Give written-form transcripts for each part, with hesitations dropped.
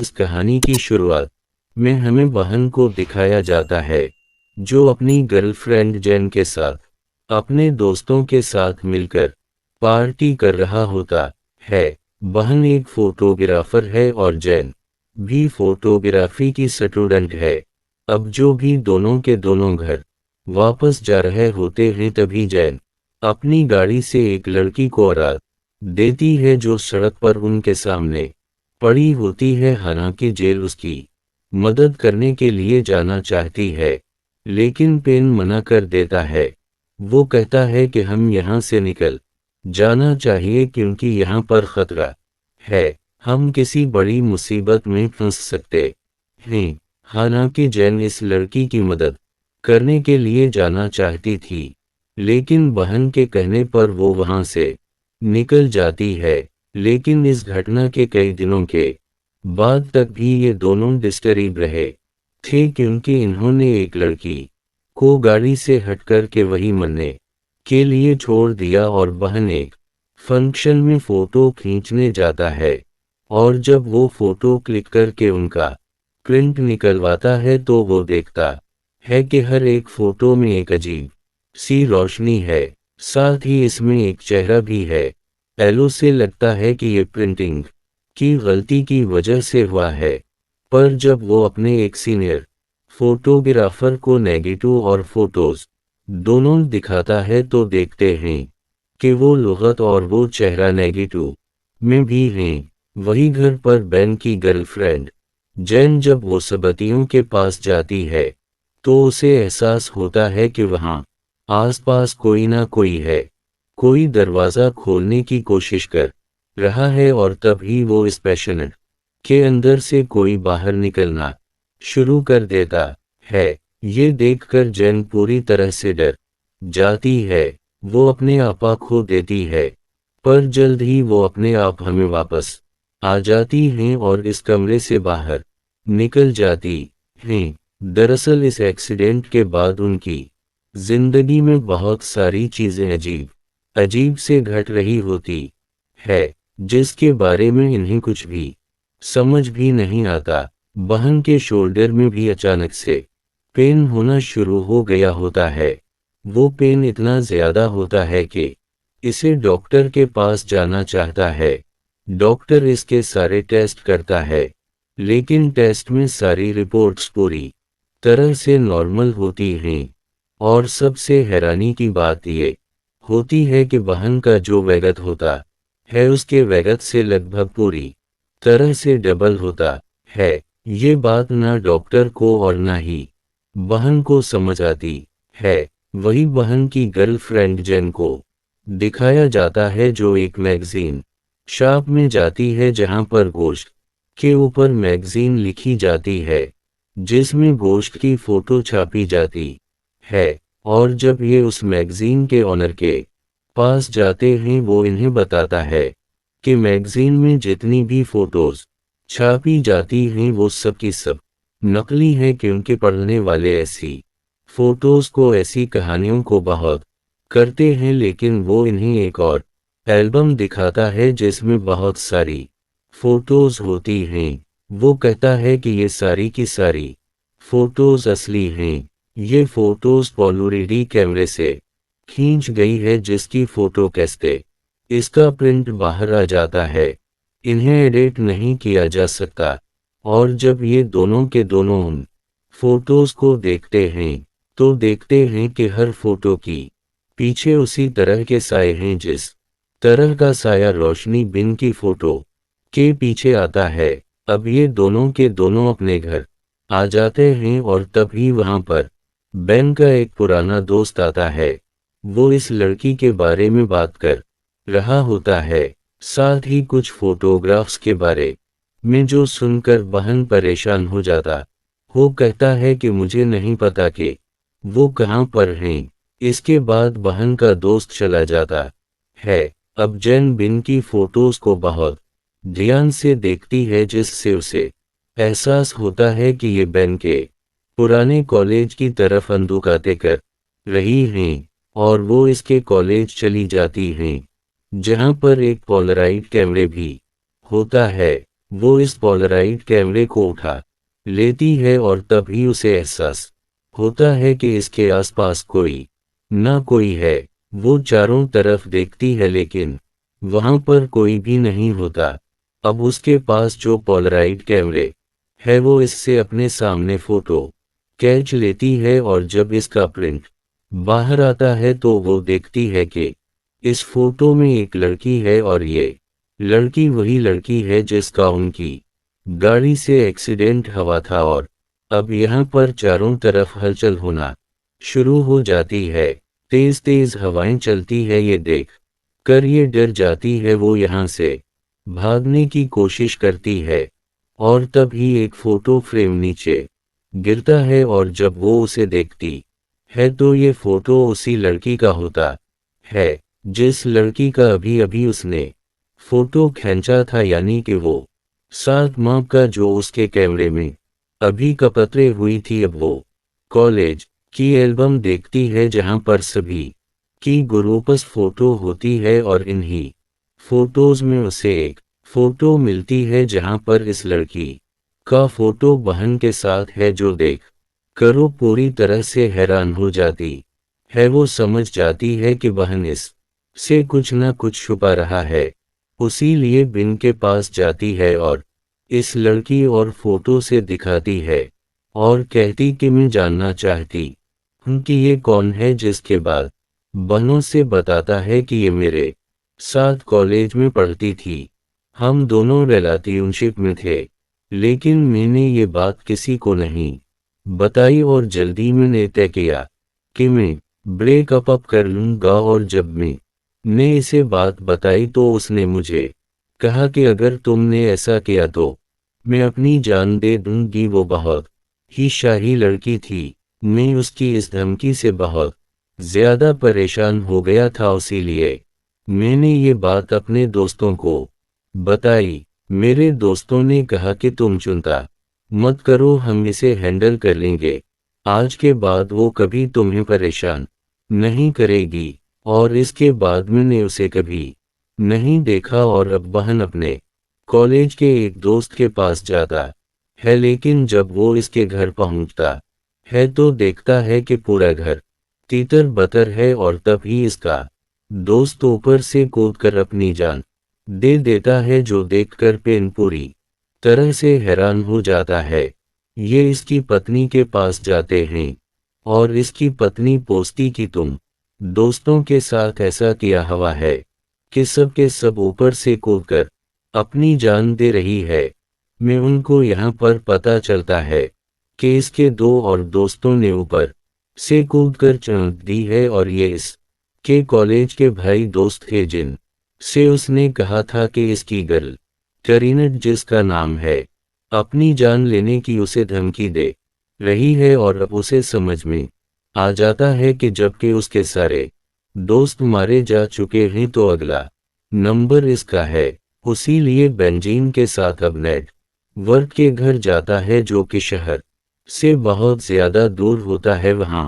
इस कहानी की शुरुआत में हमें बहन को दिखाया जाता है जो अपनी गर्लफ्रेंड जैन के साथ अपने दोस्तों के साथ मिलकर पार्टी कर रहा होता है। बहन एक फोटोग्राफर है और जैन भी फोटोग्राफी की स्टूडेंट है। अब जो भी दोनों के दोनों घर वापस जा रहे होते हैं तभी जैन अपनी गाड़ी से एक लड़की को रात देती है जो सड़क पर उनके सामने पड़ी होती है। हालांकि जेल उसकी मदद करने के लिए जाना चाहती है लेकिन पेन मना कर देता है। वो कहता है कि हम यहाँ से निकल जाना चाहिए क्योंकि यहाँ पर खतरा है, हम किसी बड़ी मुसीबत में फंस सकते हैं। हालांकि जैन इस लड़की की मदद करने के लिए जाना चाहती थी लेकिन बहन के कहने पर वो वहां से निकल जाती है। लेकिन इस घटना के कई दिनों के बाद तक भी ये दोनों डिस्टर्ब रहे थे क्योंकि इन्होंने एक लड़की को गाड़ी से हटकर के वही मरने के लिए छोड़ दिया और बहन एक फंक्शन में फोटो खींचने जाता है और जब वो फोटो क्लिक करके उनका प्रिंट निकलवाता है तो वो देखता है कि हर एक फोटो में एक अजीब सी रोशनी है, साथ ही इसमें एक चेहरा भी है। एलो से लगता है कि ये प्रिंटिंग की गलती की वजह से हुआ है, पर जब वो अपने एक सीनियर फोटोग्राफर को नेगेटिव और फोटोज दोनों दिखाता है तो देखते हैं कि वो लुगत और वो चेहरा नेगेटिव में भी हैं। वही घर पर बेन की गर्लफ्रेंड जैन जब वो सबतियों के पास जाती है तो उसे एहसास होता है कि वहां आसपास कोई ना कोई है, कोई दरवाज़ा खोलने की कोशिश कर रहा है और तभी वो इस पैशन के अंदर से कोई बाहर निकलना शुरू कर देता है। ये देखकर जैन पूरी तरह से डर जाती है, वो अपने आपा खो देती है, पर जल्द ही वो अपने आप हमें वापस आ जाती हैं और इस कमरे से बाहर निकल जाती हैं। दरअसल इस एक्सीडेंट के बाद उनकी जिंदगी में बहुत सारी चीजें अजीब से घट रही होती है जिसके बारे में इन्हें कुछ भी समझ भी नहीं आता। बहन के शोल्डर में भी अचानक से पेन होना शुरू हो गया होता है। वो पेन इतना ज्यादा होता है कि इसे डॉक्टर के पास जाना चाहता है। डॉक्टर इसके सारे टेस्ट करता है लेकिन टेस्ट में सारी रिपोर्ट्स पूरी तरह से नॉर्मल होती हैं और सबसे हैरानी की बात ये होती है कि बहन का जो वेगत होता है उसके वेगत से लगभग पूरी तरह से डबल होता है। ये बात ना डॉक्टर को और ना ही बहन को समझ आती है। वही बहन की गर्लफ्रेंड जैन को दिखाया जाता है जो एक मैगजीन शॉप में जाती है जहां पर गोश्त के ऊपर मैगजीन लिखी जाती है जिसमें गोश्त की फोटो छापी जाती है। और जब ये उस मैगजीन के ऑनर के पास जाते हैं वो इन्हें बताता है कि मैगजीन में जितनी भी फोटोज छापी जाती हैं वो सब की सब नकली हैं क्योंकि पढ़ने वाले ऐसी फोटोज को ऐसी कहानियों को बहुत करते हैं। लेकिन वो इन्हें एक और एल्बम दिखाता है जिसमें बहुत सारी फोटोज होती हैं। वो कहता है कि ये सारी की सारी फोटोज असली हैं। ये फोटोज पोलराइड कैमरे से खींच गई है जिसकी फोटो कैसे इसका प्रिंट बाहर आ जाता है, इन्हें एडिट नहीं किया जा सकता। और जब ये दोनों के दोनों उन फोटोज को देखते हैं तो देखते हैं कि हर फोटो की पीछे उसी तरह के साए हैं जिस तरह का साया रोशनी बिन की फोटो के पीछे आता है। अब ये दोनों के दोनों अपने घर आ जाते हैं और तभी वहां पर बेन का एक पुराना दोस्त आता है। वो इस लड़की के बारे में बात कर रहा होता है, साथ ही कुछ फोटोग्राफ्स के बारे में जो सुनकर बहन परेशान हो जाता। वो कहता है कि मुझे नहीं पता कि वो कहाँ पर हैं। इसके बाद बहन का दोस्त चला जाता है। अब जैन बिन की फोटोज को बहुत ध्यान से देखती है जिससे उसे एहसास होता है कि ये बेन के पुराने कॉलेज की तरफ अंधुकाते कर रही हैं और वो इसके कॉलेज चली जाती हैं जहां पर एक पोलराइड कैमरे भी होता है। वो इस पोलराइड कैमरे को उठा लेती है और तभी उसे एहसास होता है कि इसके आसपास कोई ना कोई है। वो चारों तरफ देखती है लेकिन वहां पर कोई भी नहीं होता। अब उसके पास जो पोलराइड कैमरे है वो इससे अपने सामने फोटो कैच लेती है और जब इसका प्रिंट बाहर आता है तो वो देखती है कि इस फोटो में एक लड़की है और ये लड़की वही लड़की है जिसका उनकी गाड़ी से एक्सीडेंट हुआ था। और अब यहाँ पर चारों तरफ हलचल होना शुरू हो जाती है। तेज तेज हवाएं चलती है। ये देख कर ये डर जाती है। वो यहाँ से भागने की कोशिश करती है और तभी एक फोटो फ्रेम नीचे गिरता है और जब वो उसे देखती है तो ये फोटो उसी लड़की का होता है जिस लड़की का अभी अभी उसने फोटो खींचा था, यानी कि वो 7 माह का जो उसके कैमरे में अभी कपतरे हुई थी। अब वो कॉलेज की एल्बम देखती है जहां पर सभी की ग्रुपस फोटो होती है और इन्हीं फोटोज में उसे एक फोटो मिलती है जहां पर इस लड़की का फोटो बहन के साथ है जो देख करो पूरी तरह से हैरान हो जाती है। वो समझ जाती है कि बहन इस से कुछ न कुछ छुपा रहा है। उसी लिए बिन के पास जाती है और इस लड़की और फोटो से दिखाती है और कहती कि मैं जानना चाहती हूं कि ये कौन है। जिसके बाद बहनों से बताता है कि ये मेरे साथ कॉलेज में पढ़ती थी। हम दोनों रिलेशनशिप में थे लेकिन मैंने ये बात किसी को नहीं बताई और जल्दी मैंने तय किया कि मैं ब्रेकअप अप कर लूंगा। और जब मैंने इसे बात बताई तो उसने मुझे कहा कि अगर तुमने ऐसा किया तो मैं अपनी जान दे दूंगी। वो बहुत ही शाही लड़की थी। मैं उसकी इस धमकी से बहुत ज्यादा परेशान हो गया था, इसीलिए मैंने ये बात अपने दोस्तों को बताई। मेरे दोस्तों ने कहा कि तुम चिंता मत करो, हम इसे हैंडल कर लेंगे। आज के बाद वो कभी तुम्हें परेशान नहीं करेगी। और इसके बाद मैंने उसे कभी नहीं देखा और अब बहन अपने कॉलेज के एक दोस्त के पास जाता है लेकिन जब वो इसके घर पहुंचता है तो देखता है कि पूरा घर तीतर बतर है और तभी इसका दोस्त ऊपर से कूदकर अपनी जान दे देता है जो देखकर पेन पूरी तरह से हैरान हो जाता है। ये इसकी पत्नी के पास जाते हैं और इसकी पत्नी पूछती कि तुम दोस्तों के साथ ऐसा किया हुआ है कि सब के सब ऊपर से कूदकर अपनी जान दे रही है। मैं उनको यहाँ पर पता चलता है कि इसके 2 और दोस्तों ने ऊपर से कूदकर चौंक दी है और ये इस के कॉलेज के भाई दोस्त थे जिन से उसने कहा था कि इसकी गर्ल करीना, जिसका नाम है, अपनी जान लेने की उसे धमकी दे रही है। और अब उसे समझ में आ जाता है कि जबकि उसके सारे दोस्त मारे जा चुके हैं तो अगला नंबर इसका है। उसी लिए बेंजीन के साथ अब नेट वर्क के घर जाता है जो कि शहर से बहुत ज्यादा दूर होता है। वहां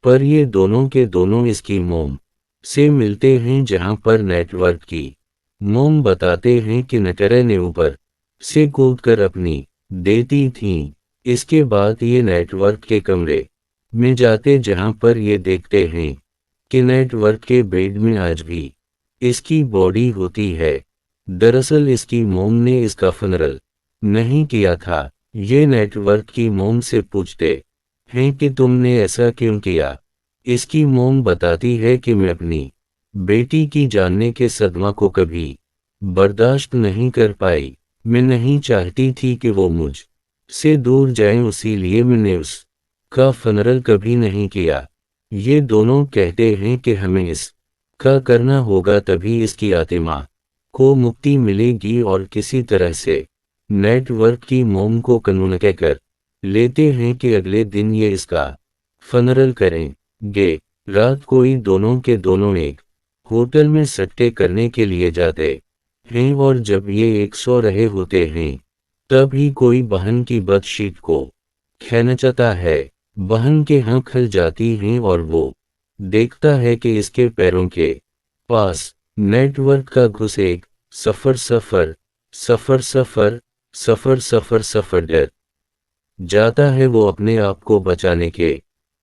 पर ये दोनों के दोनों इसकी मोम से मिलते हैं जहां पर नेटवर्क की मोम बताते हैं कि नटरे ने ऊपर से कूदकर अपनी देती थीं। इसके बाद ये नेटवर्क के कमरे में जाते जहां पर ये देखते हैं कि नेटवर्क के बेड में आज भी इसकी बॉडी होती है। दरअसल इसकी मोम ने इसका फनरल नहीं किया था। ये नेटवर्क की मोम से पूछते हैं कि तुमने ऐसा क्यों किया। इसकी मोम बताती है कि मैं अपनी बेटी की जानने के सदमा को कभी बर्दाश्त नहीं कर पाई। मैं नहीं चाहती थी कि वो मुझ से दूर जाए, इसीलिए मैंने उसका फनरल कभी नहीं किया। ये दोनों कहते हैं कि हमें इसका करना होगा तभी इसकी आत्मा को मुक्ति मिलेगी और किसी तरह से नेटवर्क की मोम को कानून कहकर लेते हैं कि अगले दिन ये इसका फनरल करेंगे। रात कोई दोनों के दोनों एक होटल में सट्टे करने के लिए जाते हैं और जब ये एक सो रहे होते हैं तभी कोई बहन की बेडशीट को खींचता है। बहन के हाथ खल जाती हैं और वो देखता है कि इसके पैरों के पास नेटवर्क का घुस एक सफर सफर सफर सफर सफर सफर सफर डर जाता है वो अपने आप को बचाने के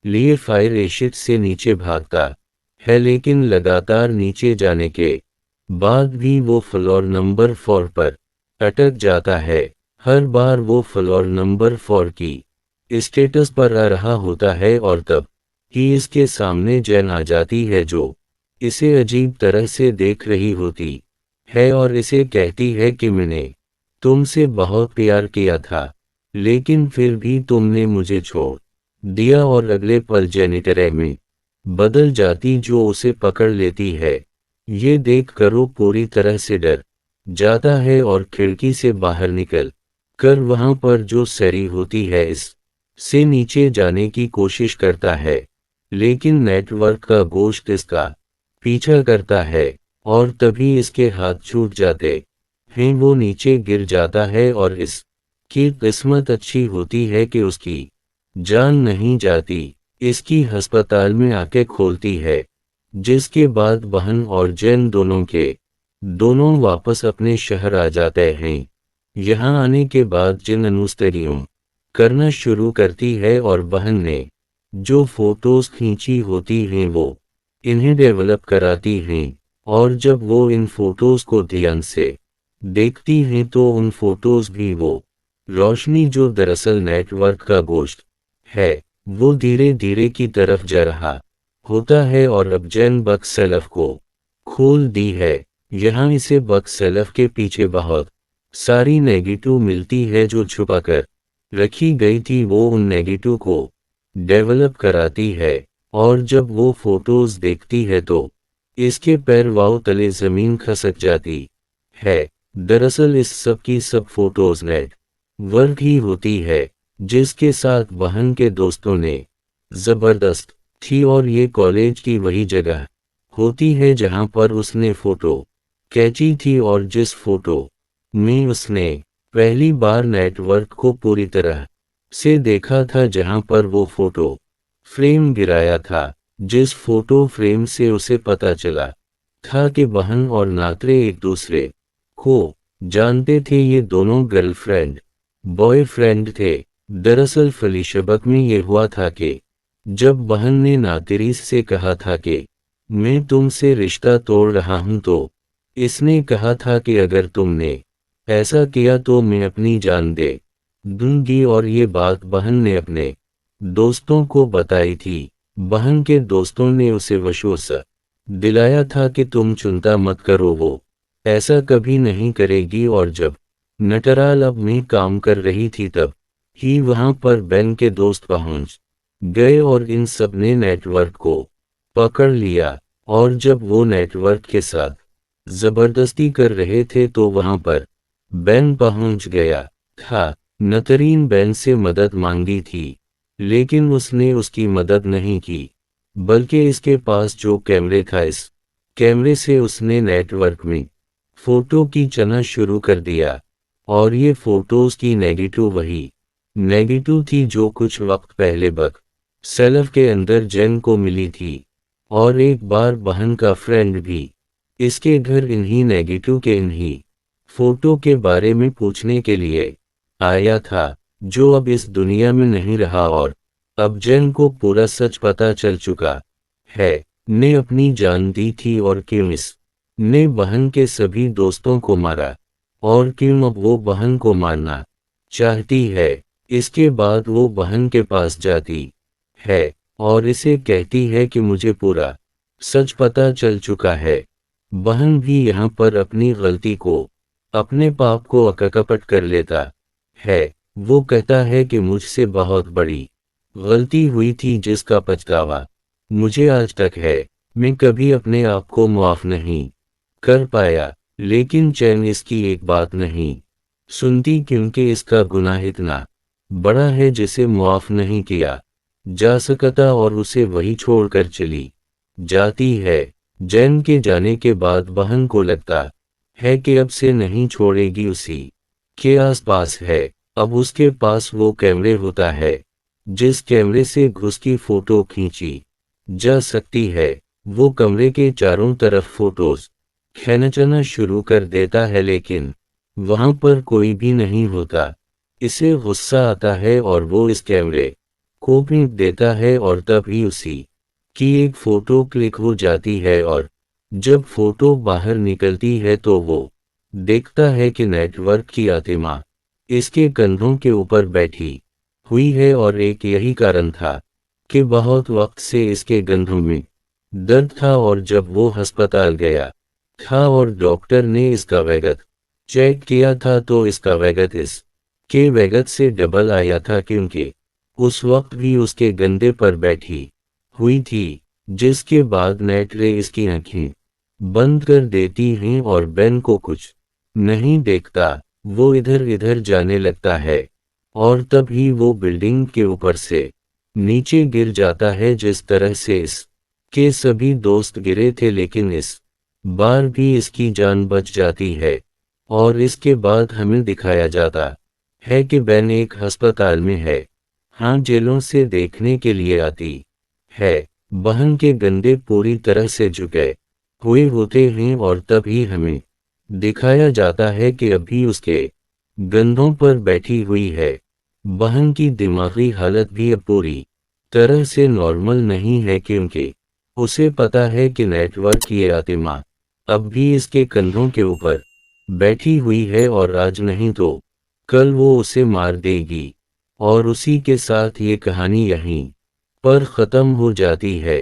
लिए फायर एशिड से नीचे भागता है, लेकिन लगातार नीचे जाने के बाद भी वो फ्लोर नंबर 4 पर अटक जाता है। हर बार वो फ्लोर नंबर 4 की स्टेटस पर आ रहा होता है और तब ही इसके सामने जैन आ जाती है, जो इसे अजीब तरह से देख रही होती है और इसे कहती है कि मैंने तुमसे बहुत प्यार किया था, लेकिन फिर भी तुमने मुझे छोड़ दिया। और अगले पल जेनिटर में बदल जाती, जो उसे पकड़ लेती है। ये देख कर वो पूरी तरह से डर जाता है और खिड़की से बाहर निकल कर वहां पर जो सैरी होती है इस से नीचे जाने की कोशिश करता है, लेकिन नेटवर्क का गोश्त इसका पीछा करता है और तभी इसके हाथ छूट जाते हैं। वो नीचे गिर जाता है और इसकी किस्मत अच्छी होती है कि उसकी जान नहीं जाती। इसकी अस्पताल में आके खोलती है, जिसके बाद बहन और जैन दोनों वापस अपने शहर आ जाते हैं। यहाँ आने के बाद जिन अनुस्तरियों करना शुरू करती है और बहन ने जो फोटोज खींची होती हैं वो इन्हें डेवलप कराती हैं। और जब वो इन फोटोज को ध्यान से देखती हैं तो उन फोटोज भी वो रोशनी जो दरअसल नेटवर्क का गोश्त है, वो धीरे धीरे की तरफ जा रहा होता है। और अब जैन बक सेल्फ को खोल दी है। यहाँ इसे बक सेल्फ के पीछे बहुत सारी नेगेटिव मिलती है जो छुपाकर रखी गई थी। वो उन नेगेटिव को डेवलप कराती है और जब वो फोटोज देखती है तो इसके पैर वाव तले जमीन खसक जाती है। दरअसल इस सब की सब फोटोज नेटवर्क ही होती है जिसके साथ बहन के दोस्तों ने जबरदस्त थी, और ये कॉलेज की वही जगह होती है जहां पर उसने फोटो खींची थी और जिस फोटो में उसने पहली बार नेटवर्क को पूरी तरह से देखा था, जहां पर वो फोटो फ्रेम गिराया था। जिस फोटो फ्रेम से उसे पता चला था कि बहन और नात्रे एक दूसरे को जानते थे। ये दोनों गर्लफ्रेंड बॉयफ्रेंड थे। दरअसल फ्लैशबैक में ये हुआ था कि जब बहन ने नातिरीस से कहा था कि मैं तुमसे रिश्ता तोड़ रहा हूं, तो इसने कहा था कि अगर तुमने ऐसा किया तो मैं अपनी जान दे दूंगी। और ये बात बहन ने अपने दोस्तों को बताई थी। बहन के दोस्तों ने उसे विश्वास दिलाया था कि तुम चिंता मत करो, वो ऐसा कभी नहीं करेगी। और जब नटराल अब में काम कर रही थी तब ही वहां पर बेन के दोस्त पहुंच गए और इन सब ने नेटवर्क को पकड़ लिया। और जब वो नेटवर्क के साथ जबरदस्ती कर रहे थे तो वहां पर बेन पहुंच गया था। नतरीन बेन से मदद मांगी थी, लेकिन उसने उसकी मदद नहीं की, बल्कि इसके पास जो कैमरे था इस कैमरे से उसने नेटवर्क में फोटो खींचना शुरू कर दिया। और ये फोटोज की नेगेटिव वही नेगेटिव थी जो कुछ वक्त पहले बक सेल्फ के अंदर जैन को मिली थी। और एक बार बहन का फ्रेंड भी इसके घर इन्हीं नेगेटिव के इन्हीं फोटो के बारे में पूछने के लिए आया था, जो अब इस दुनिया में नहीं रहा। और अब जैन को पूरा सच पता चल चुका है। ने अपनी जान दी थी और क्यों इस ने बहन के सभी दोस्तों को मारा, और क्यों अब वो बहन को मारना चाहती है। इसके बाद वो बहन के पास जाती है और इसे कहती है कि मुझे पूरा सच पता चल चुका है। बहन भी यहाँ पर अपनी गलती को अपने पाप को अकपट कर लेता है। वो कहता है कि मुझसे बहुत बड़ी गलती हुई थी जिसका पछतावा मुझे आज तक है। मैं कभी अपने आप को माफ नहीं कर पाया। लेकिन चैन इसकी एक बात नहीं सुनती, क्योंकि इसका गुनाह इतना बड़ा है जिसे माफ नहीं किया जा सकता, और उसे वही छोड़कर चली जाती है। जैन के जाने के बाद बहन को लगता है कि अब से नहीं छोड़ेगी, उसी के आसपास है। अब उसके पास वो कैमरे होता है जिस कैमरे से घुस की फोटो खींची जा सकती है। वो कमरे के चारों तरफ फोटोज खींचना शुरू कर देता है, लेकिन वहां पर कोई भी नहीं होता। इसे गुस्सा आता है और वो इस कैमरे को पीट देता है और तभी उसी की एक फोटो क्लिक हो जाती है और जब फोटो बाहर निकलती है तो वो देखता है कि नेटवर्क की आतिमा इसके कंधों के ऊपर बैठी हुई है और एक यही कारण था कि बहुत वक्त से इसके कंधों में दर्द था और जब वो अस्पताल गया था और डॉक्टर ने इसका वेगत चेक किया था तो इसका वेगत इस के वेगत से डबल आया था क्योंकि उस वक्त भी उसके गंदे पर बैठी हुई थी। जिसके बाद नेटरे इसकी आंखें बंद कर देती हैं और बेन को कुछ नहीं देखता। वो इधर इधर जाने लगता है और तभी वो बिल्डिंग के ऊपर से नीचे गिर जाता है जिस तरह से इस के सभी दोस्त गिरे थे, लेकिन इस बार भी इसकी जान बच जाती है। और इसके बाद हमें दिखाया जाता है कि बेन एक अस्पताल में है। हाँ, जेलों से देखने के लिए आती है। बहन के गंदे पूरी तरह से झुके हुए होते हैं और तभी हमें दिखाया जाता है कि अभी उसके गंधों पर बैठी हुई है। बहन की दिमागी हालत भी अब पूरी तरह से नॉर्मल नहीं है क्योंकि उसे पता है कि नेटवर्क की आतिमा अब भी इसके कंधों के ऊपर बैठी हुई है और आज नहीं तो कल वो उसे मार देगी। और उसी के साथ ये कहानी यहीं पर ख़त्म हो जाती है।